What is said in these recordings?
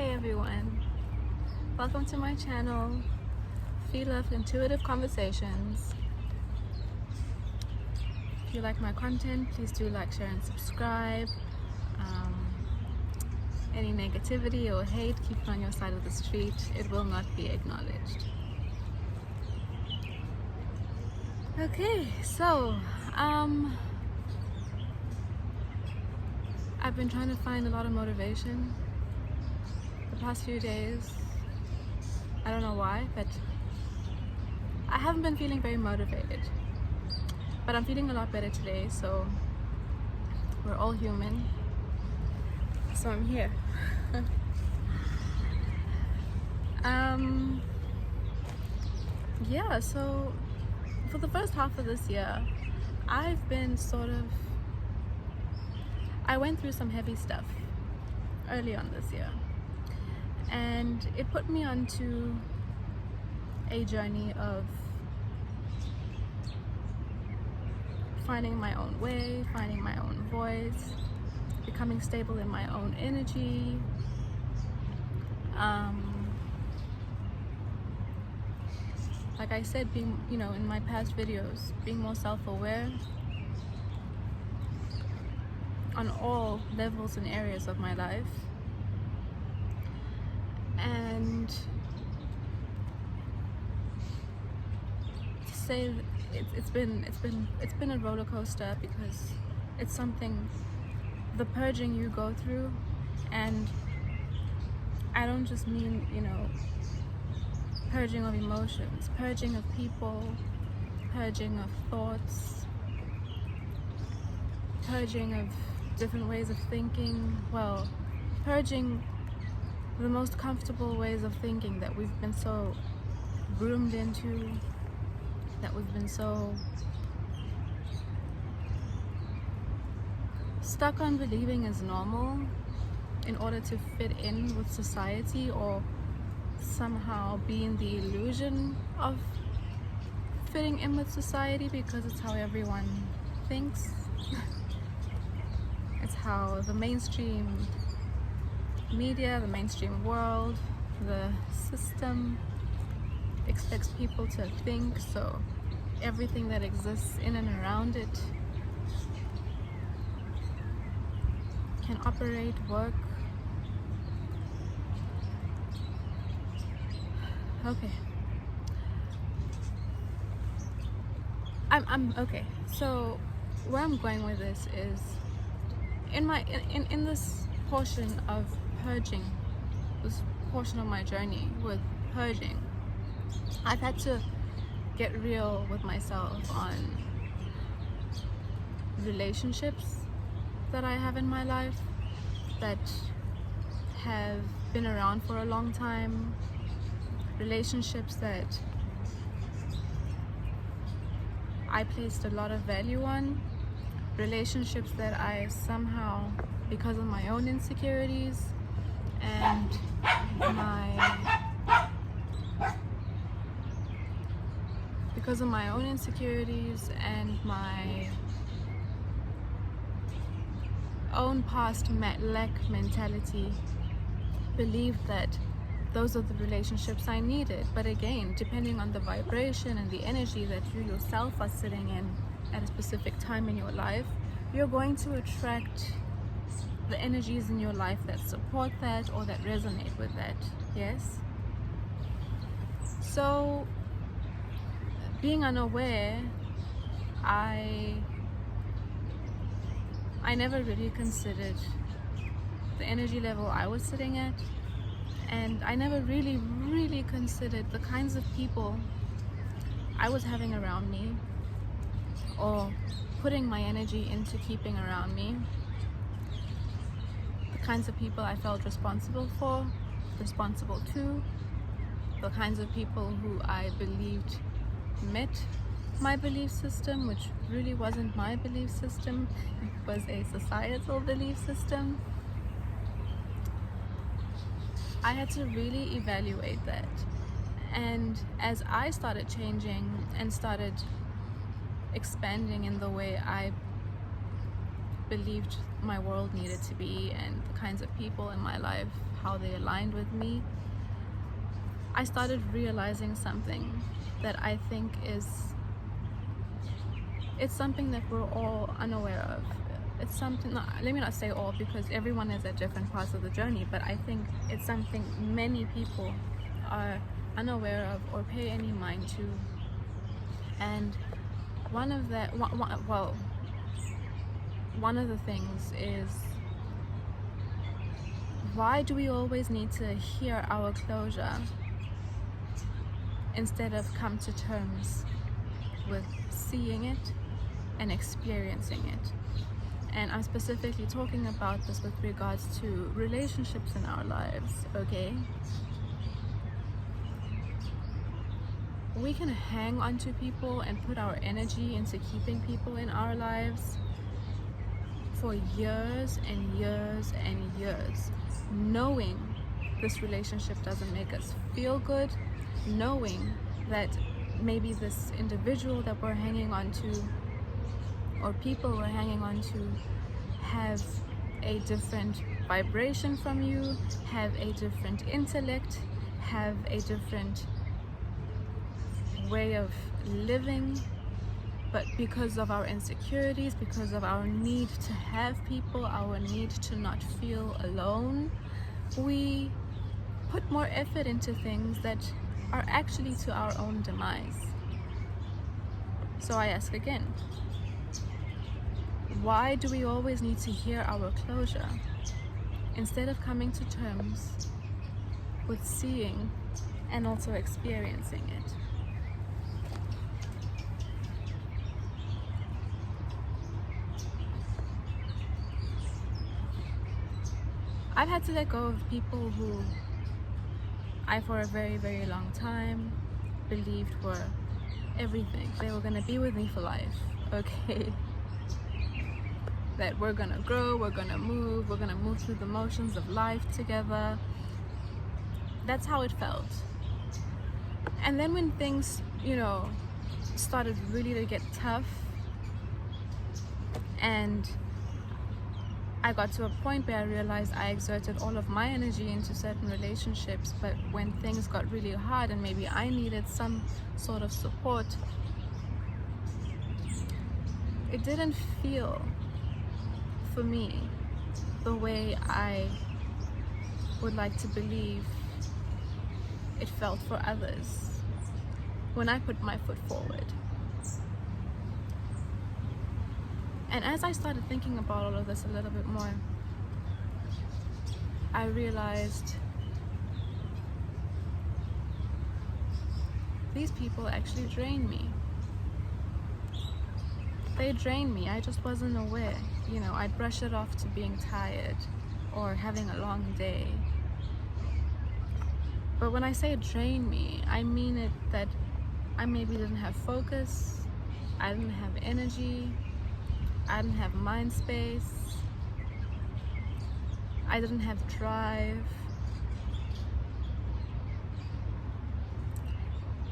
Hey everyone, welcome to my channel, Phie.Love Intuitive Conversations. If you like my content, please do like, share and subscribe. Any negativity or hate, keep it on your side of the street. It will not be acknowledged. Okay, so I've been trying to find a lot of motivation the past few days. I don't know why, but I haven't been feeling very motivated. But I'm feeling a lot better today, so we're all human. So I'm here. Yeah, so for the first half of this year, I've been I went through some heavy stuff early on this year, and it put me onto a journey of finding my own way, finding my own voice, becoming stable in my own energy, like I said, being, in my past videos, being more self-aware on all levels and areas of my life. And to say it's been a roller coaster, because it's something, the purging you go through, and I don't just mean, purging of emotions, purging of people, purging of thoughts, purging of different ways of thinking. Well, purging the most comfortable ways of thinking that we've been so groomed into, that we've been so stuck on believing is normal in order to fit in with society, or somehow be in the illusion of fitting in with society, because it's how everyone thinks. It's how the mainstream media, the mainstream world, the system expects people to think, so everything that exists in and around it can operate, work. Okay. I'm okay. So where I'm going with this is in this portion of purging, this portion of my journey with purging, I've had to get real with myself on relationships that I have in my life that have been around for a long time, relationships that I placed a lot of value on, relationships that I somehow, because of my own insecurities and my own past lack mentality, believed that those are the relationships I needed. But again, depending on the vibration and the energy that you yourself are sitting in at a specific time in your life, you're going to attract the energies in your life that support that or that resonate with that. Yes? So being unaware, I never really considered the energy level I was sitting at, and I never really considered the kinds of people I was having around me, or putting my energy into keeping around me, the kinds of people I felt responsible for, responsible to, the kinds of people who I believed met my belief system, which really wasn't my belief system, it was a societal belief system. I had to really evaluate that. And as I started changing and started expanding in the way I believed my world needed to be, and the kinds of people in my life, how they aligned with me, I started realizing something that I think it's something that we're all unaware of. It's something, let me not say all, because everyone is at different parts of the journey, but I think it's something many people are unaware of or pay any mind to. And one of the things is, why do we always need to hear our closure instead of come to terms with seeing it and experiencing it? And I'm specifically talking about this with regards to relationships in our lives, okay? We can hang on to people and put our energy into keeping people in our lives for years and years and years, knowing this relationship doesn't make us feel good, knowing that maybe this individual that we're hanging on to, or people we're hanging on to, have a different vibration from you, have a different intellect, have a different way of living, but because of our insecurities, because of our need to have people, our need to not feel alone, we put more effort into things that are actually to our own demise. So I ask again, why do we always need to hear our closure instead of coming to terms with seeing and also experiencing it? I've had to let go of people who I, for a very, very long time, believed were everything. They were gonna be with me for life, okay? That we're gonna grow, we're gonna move through the motions of life together. That's how it felt. And then when things, started really to get tough, and I got to a point where I realized I exerted all of my energy into certain relationships, but when things got really hard and maybe I needed some sort of support, it didn't feel for me the way I would like to believe it felt for others when I put my foot forward. And as I started thinking about all of this a little bit more, I realized these people actually drain me. They drain me. I just wasn't aware. I'd brush it off to being tired or having a long day. But when I say drain me, I mean it that I maybe didn't have focus, I didn't have energy, I didn't have mind space, I didn't have drive.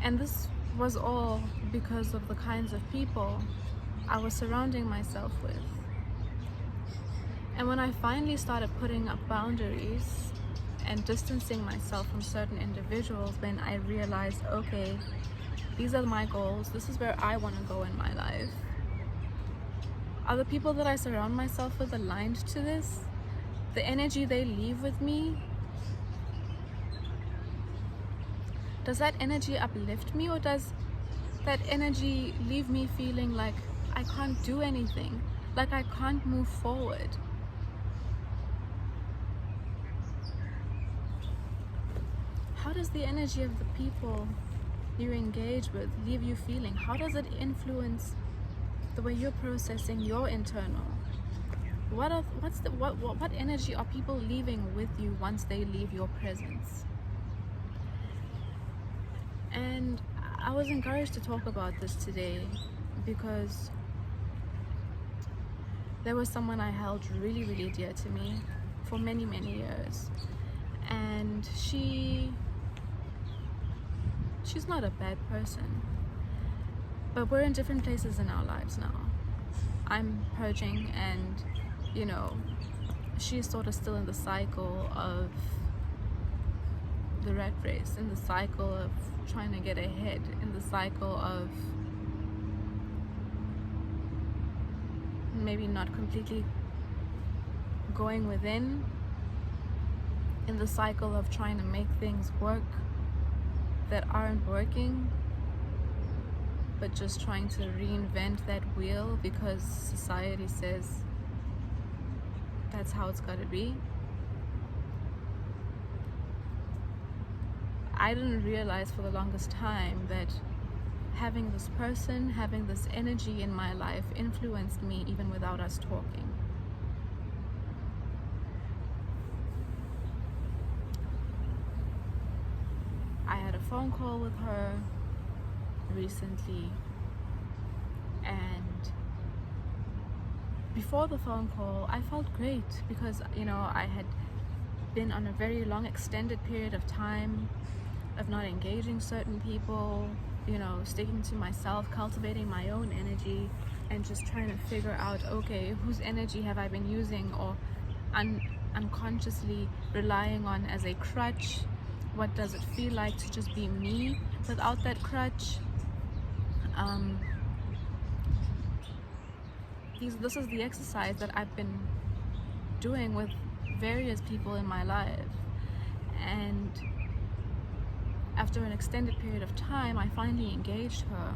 And this was all because of the kinds of people I was surrounding myself with. And when I finally started putting up boundaries and distancing myself from certain individuals, then I realized, okay, these are my goals, this is where I want to go in my life. Are the people that I surround myself with aligned to this? The energy they leave with me, does that energy uplift me, or does that energy leave me feeling like I can't do anything, like I can't move forward? How does the energy of the people you engage with leave you feeling? How does it influence the way you're processing your internal? What energy are people leaving with you once they leave your presence? And I was encouraged to talk about this today because there was someone I held really, really dear to me for many, many years. And she's not a bad person, but we're in different places in our lives now. I'm purging and you know, she's sort of still in the cycle of the rat race, in the cycle of trying to get ahead, in the cycle of maybe not completely going within, in the cycle of trying to make things work that aren't working, but just trying to reinvent that wheel because society says that's how it's got to be. I didn't realize for the longest time that having this person, having this energy in my life influenced me even without us talking. I had a phone call with her recently, and before the phone call I felt great because, you know, I had been on a very long extended period of time of not engaging certain people, you know, sticking to myself, cultivating my own energy, and just trying to figure out, okay, whose energy have I been using or unconsciously relying on as a crutch? What does it feel like to just be me without that crutch? This is the exercise that I've been doing with various people in my life, and after an extended period of time I finally engaged her,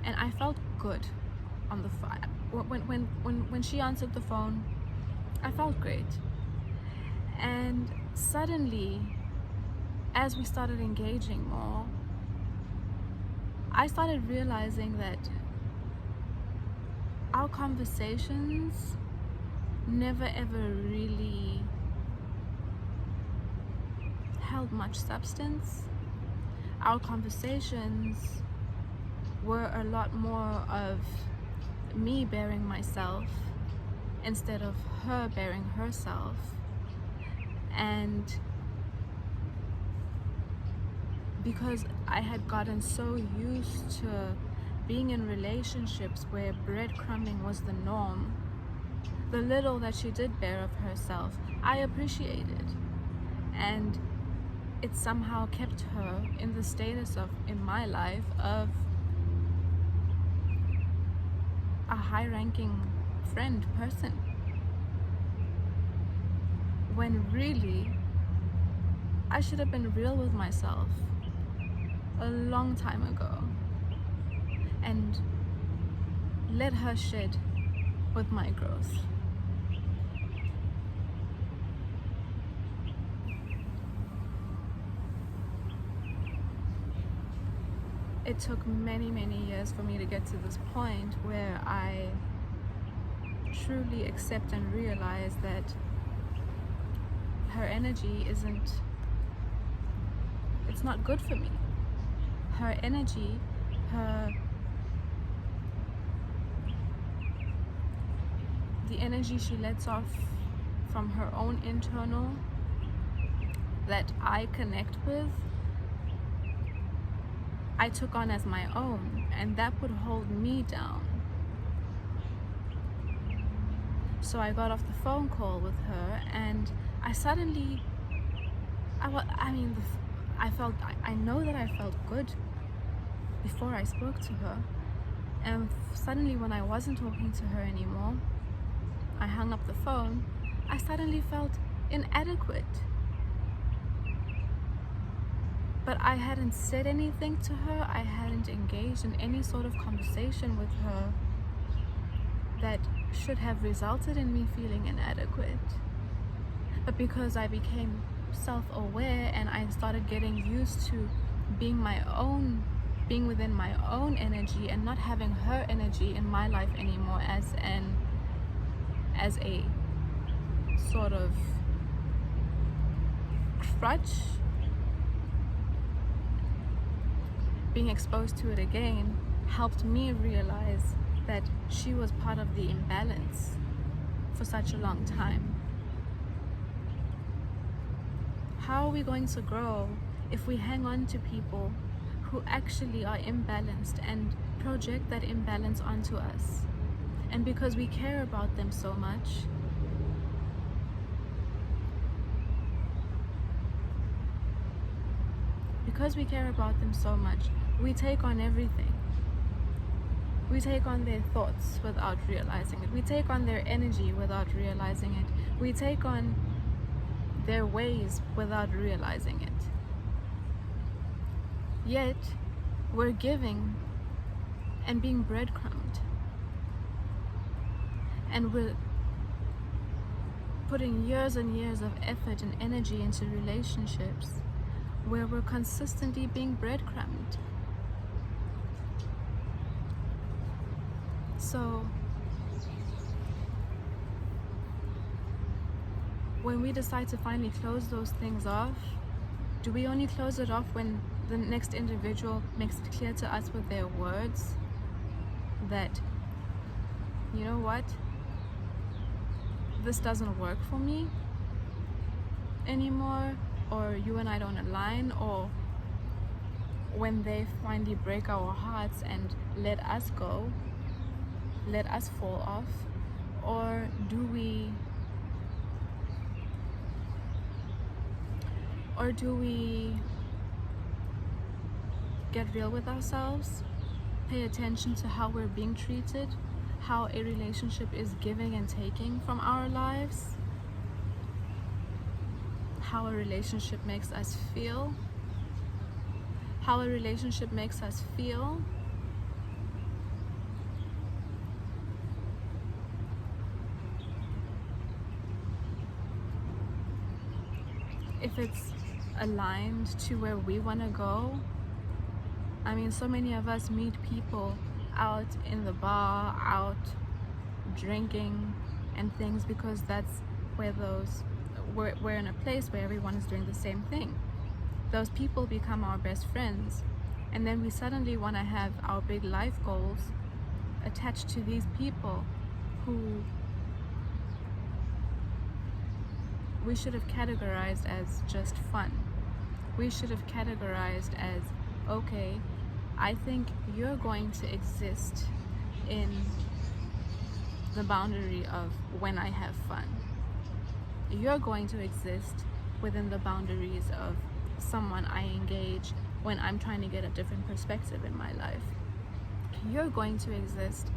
and I felt good on the when she answered the phone. I felt great, and suddenly as we started engaging more, I started realizing that our conversations never ever really held much substance. Our conversations were a lot more of me bearing myself instead of her bearing herself. And because I had gotten so used to being in relationships where breadcrumbing was the norm, the little that she did bear of herself, I appreciated. And it somehow kept her in the status of, in my life, of a high-ranking friend person. When really, I should have been real with myself a long time ago and let her shed with my growth. It took many, many years for me to get to this point where I truly accept and realize that her energy it's not good for me. Her energy, the energy she lets off from her own internal that I connect with, I took on as my own, and that would hold me down. So I got off the phone call with her, and I suddenly, I know that I felt good before I spoke to her, and suddenly when I wasn't talking to her anymore, I hung up the phone, I suddenly felt inadequate. But I hadn't said anything to her, I hadn't engaged in any sort of conversation with her that should have resulted in me feeling inadequate. But because I became self-aware and I started getting used to being within my own energy and not having her energy in my life anymore as a sort of crutch, being exposed to it again helped me realize that she was part of the imbalance for such a long time. How are we going to grow if we hang on to people who actually are imbalanced and project that imbalance onto us? And because we care about them so much, because we care about them so much, we take on everything. We take on their thoughts without realizing it. We take on their energy without realizing it. We take on their ways without realizing it. Yet, we're giving and being breadcrumbed. And we're putting years and years of effort and energy into relationships where we're consistently being breadcrumbed. So, when we decide to finally close those things off, do we only close it off when the next individual makes it clear to us with their words that, you know what, this doesn't work for me anymore, or you and I don't align, or when they finally break our hearts and let us go, let us fall off? Or do we get real with ourselves, pay attention to how we're being treated, how a relationship is giving and taking from our lives, how a relationship makes us feel, if it's aligned to where we want to go. I mean, so many of us meet people out in the bar, out drinking and things, because that's where we're in a place where everyone is doing the same thing. Those people become our best friends, and then we suddenly want to have our big life goals attached to these people who we should have categorized as just fun. We should have categorized as, okay, I think you're going to exist in the boundary of when I have fun. You're going to exist within the boundaries of someone I engage when I'm trying to get a different perspective in my life. You're going to exist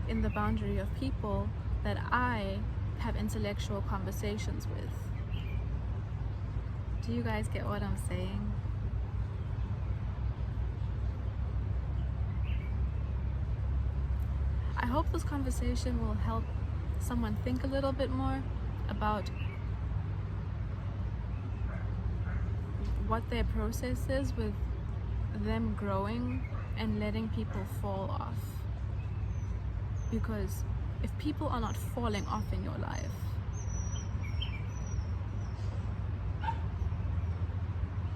in the boundary of people that I have intellectual conversations with. Do you guys get what I'm saying? I hope this conversation will help someone think a little bit more about what their process is with them growing and letting people fall off. Because if people are not falling off in your life,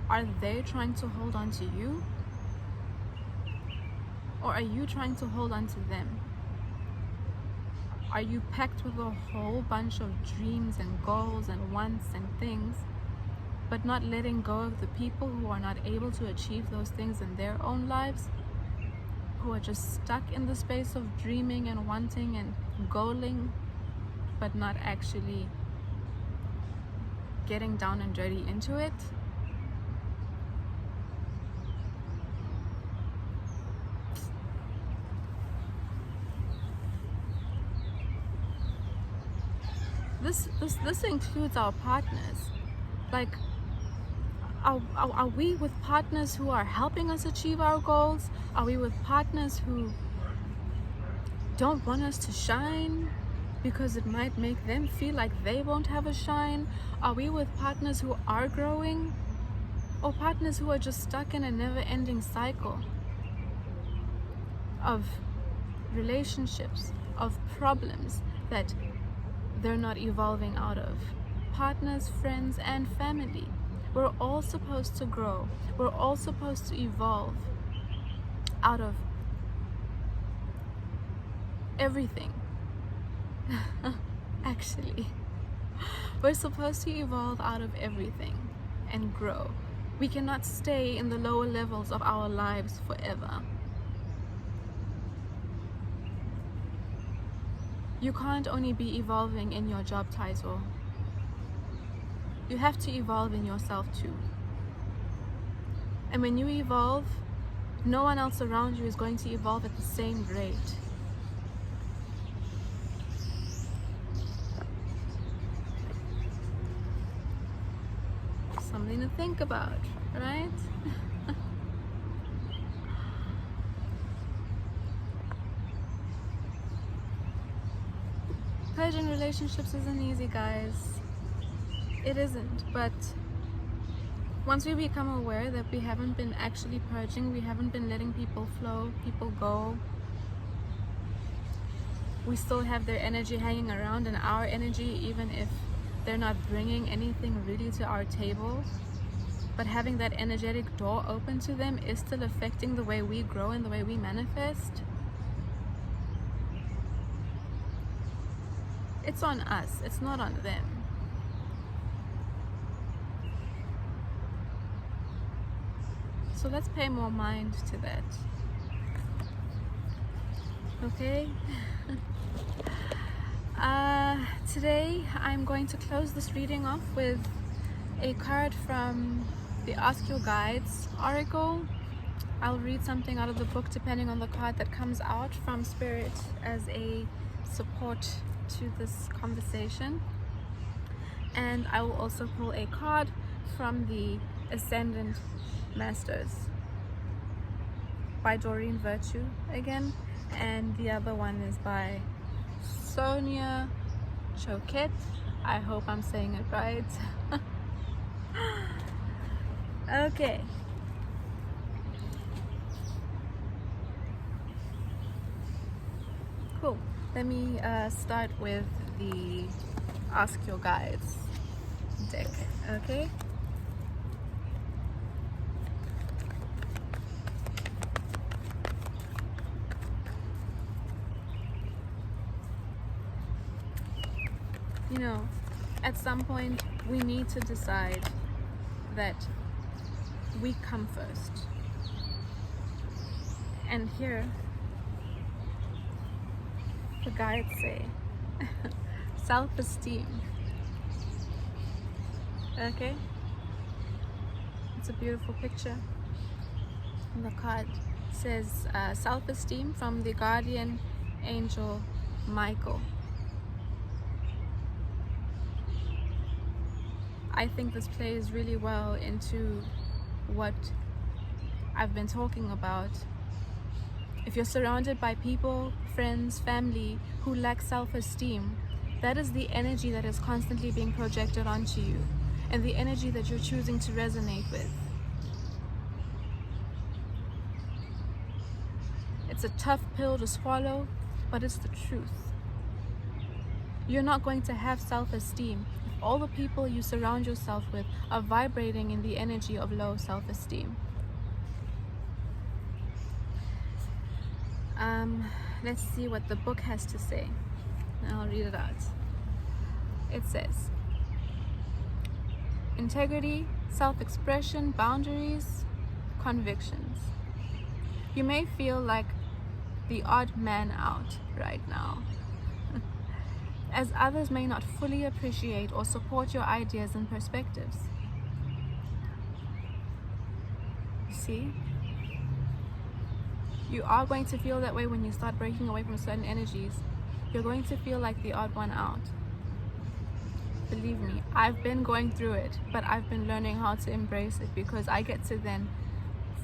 are they trying to hold on to you? Or are you trying to hold on to them? Are you packed with a whole bunch of dreams and goals and wants and things, but not letting go of the people who are not able to achieve those things in their own lives? Who are just stuck in the space of dreaming and wanting and goaling, but not actually getting down and dirty into it? This includes our partners. Like, are we with partners who are helping us achieve our goals? Are we with partners who don't want us to shine because it might make them feel like they won't have a shine? Are we with partners who are growing? Or partners who are just stuck in a never-ending cycle of relationships, of problems that they're not evolving out of? Partners, friends, and family. We're all supposed to grow. We're all supposed to evolve out of everything. Actually, we're supposed to evolve out of everything and grow. We cannot stay in the lower levels of our lives forever. You can't only be evolving in your job title. You have to evolve in yourself too. And when you evolve, no one else around you is going to evolve at the same rate. Something to think about, right? Purging relationships isn't easy, guys. It isn't, but once we become aware that we haven't been actually purging, we haven't been letting people flow, people go, we still have their energy hanging around, and our energy, even if they're not bringing anything really to our table, but having that energetic door open to them is still affecting the way we grow and the way we manifest. It's on us, it's not on them. So let's pay more mind to that. Okay? Today I'm going to close this reading off with a card from the Ask Your Guides oracle. I'll read something out of the book depending on the card that comes out from Spirit as a support to this conversation. And I will also pull a card from the Ascendant Masters by Doreen Virtue again, and the other one is by Sonia Choquette. I hope I'm saying it right. Okay. Cool. Let me start with the Ask Your Guides deck, okay? You know, at some point we need to decide that we come first. And here the guides say self-esteem. Okay? It's a beautiful picture. And the card says self-esteem from the guardian angel Michael. I think this plays really well into what I've been talking about. If you're surrounded by people, friends, family who lack self-esteem, that is the energy that is constantly being projected onto you, and the energy that you're choosing to resonate with. It's a tough pill to swallow, but it's the truth. You're not going to have self-esteem if all the people you surround yourself with are vibrating in the energy of low self-esteem. Let's see what the book has to say. I'll read it out. It says, integrity, self-expression, boundaries, convictions. You may feel like the odd man out right now, as others may not fully appreciate or support your ideas and perspectives. You see? You are going to feel that way when you start breaking away from certain energies. You're going to feel like the odd one out. Believe me, I've been going through it, but I've been learning how to embrace it, because I get to then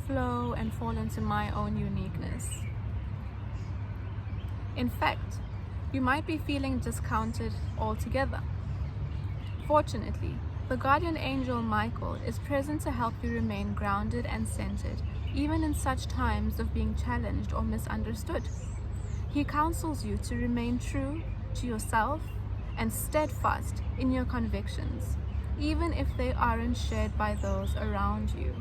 flow and fall into my own uniqueness. In fact, you might be feeling discounted altogether. Fortunately, the guardian angel Michael is present to help you remain grounded and centered, even in such times of being challenged or misunderstood. He counsels you to remain true to yourself and steadfast in your convictions, even if they aren't shared by those around you.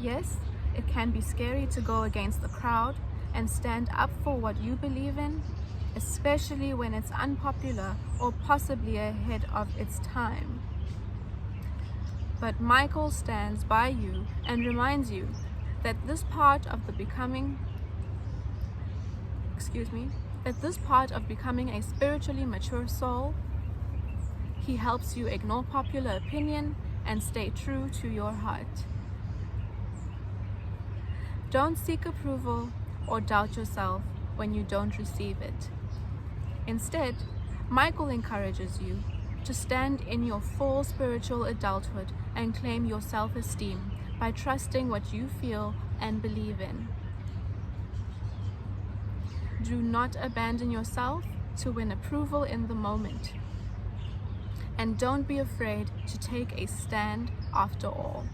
Yes, it can be scary to go against the crowd and stand up for what you believe in, especially when it's unpopular or possibly ahead of its time. But Michael stands by you and reminds you that this part of becoming a spiritually mature soul, he helps you ignore popular opinion and stay true to your heart. Don't seek approval or doubt yourself when you don't receive it. Instead, Michael encourages you to stand in your full spiritual adulthood and claim your self-esteem by trusting what you feel and believe in. Do not abandon yourself to win approval in the moment. And don't be afraid to take a stand after all.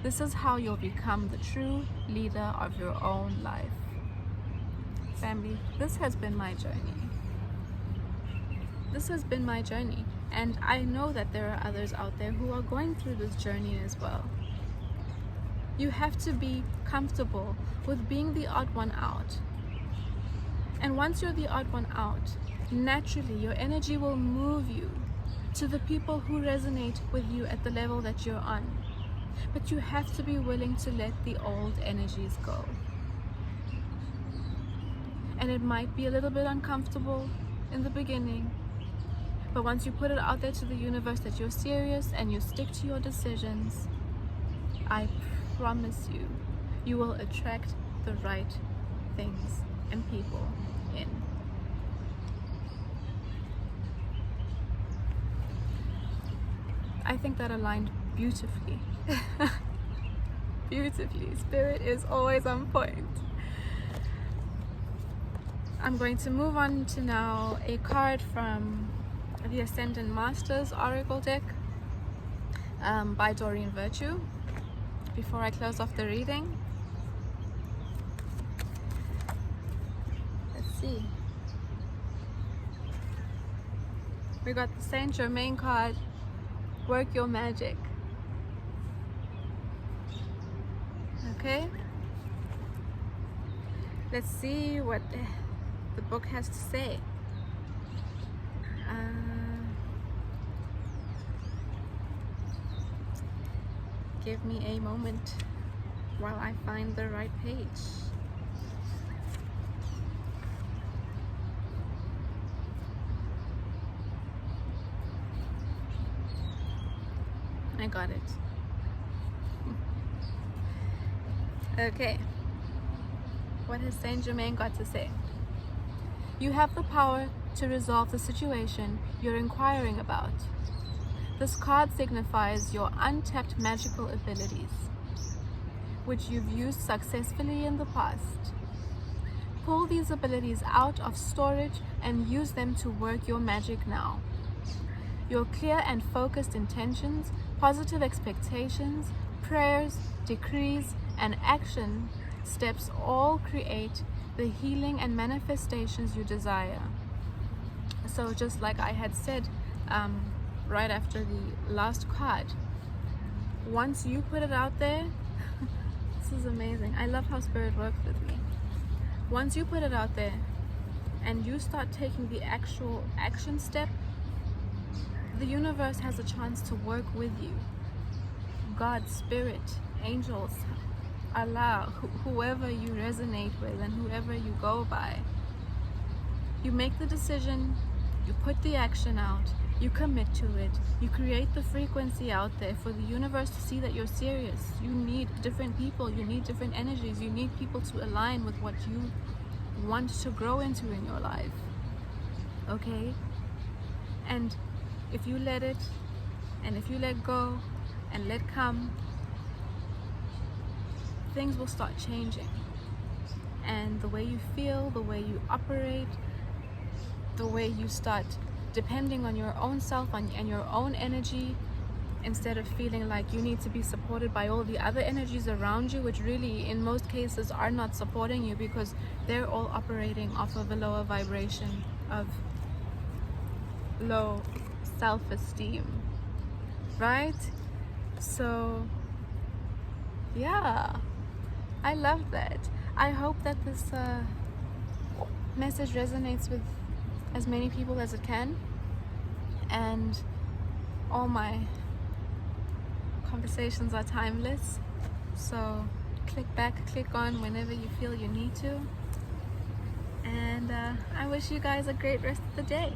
This is how you'll become the true leader of your own life. Family, this has been my journey. This has been my journey. And I know that there are others out there who are going through this journey as well. You have to be comfortable with being the odd one out. And once you're the odd one out, naturally your energy will move you to the people who resonate with you at the level that you're on. But you have to be willing to let the old energies go. And it might be a little bit uncomfortable in the beginning, but once you put it out there to the universe that you're serious and you stick to your decisions, I promise you, you will attract the right things and people in. I think that aligned beautifully. Beautifully. Spirit is always on point. I'm going to move on to now a card from the Ascendant Masters Oracle deck by Doreen Virtue before I close off the reading. Let's see. We got the Saint Germain card, work your magic. Okay, let's see what the book has to say. Give me a moment while I find the right page. I got it. Okay. What has Saint Germain got to say? You have the power to resolve the situation you're inquiring about. This card signifies your untapped magical abilities, which you've used successfully in the past. Pull these abilities out of storage and use them to work your magic now. Your clear and focused intentions, positive expectations, prayers, decrees, and action steps all create the healing and manifestations you desire. So just like I had said right after the last card, once you put it out there, this is amazing. I love how Spirit works with me. Once you put it out there and you start taking the actual action step, the universe has a chance to work with you. God, Spirit, angels, Allah, whoever you resonate with and whoever you go by. You make the decision, you put the action out, you commit to it, you create the frequency out there for the universe to see that you're serious. You need different people, you need different energies, you need people to align with what you want to grow into in your life. Okay? And if you let it, and if you let go, and let come, things will start changing. And the way you feel, the way you operate, the way you start depending on your own self and your own energy, instead of feeling like you need to be supported by all the other energies around you, which really in most cases are not supporting you because they're all operating off of a lower vibration of low self-esteem, right? So yeah, I love that. I hope that this message resonates with as many people as it can, and all my conversations are timeless, so click back, click on whenever you feel you need to, and I wish you guys a great rest of the day.